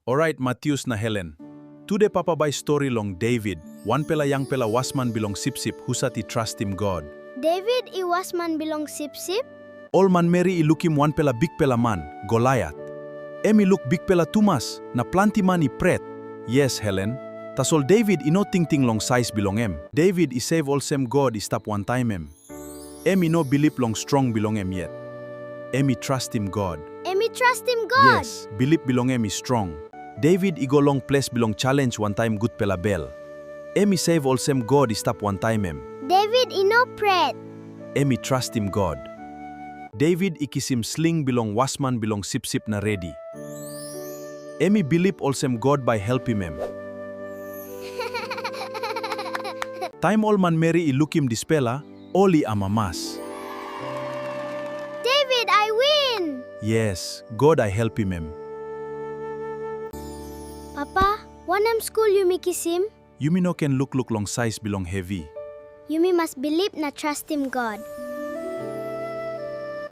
Alright, Matthews na Helen. Today Papa by story long David. One pela yang pela wasman bilong sip-sip husati trust him God. David I wasman bilong sip-sip? All man Mary ilukim one pela big pela man, Goliath. Emi look big pela tumas, na planti man I pret. Yes, Helen. Tasol David ino ting-ting long size bilong em. David I save all sem God I stop one time em. Emi no believe long strong bilong em yet. Emi trust him God. Emi trust him God. Yes, believe bilong emi strong. David I go long place bilong challenge one time good pela bell. Emi save all sem God I stop one time em. David I no pret. Emi trust him God. David I kisim sling bilong wasman bilong sip-sip na ready. Emi believe all sem God by help him em. Time all man Mary I look him dispela, oli amamas. David, I win! Yes, God I help him em. Papa, wanam school Yumi kisim? Yumi no can look long size bilong heavy. Yumi must believe na trust him God.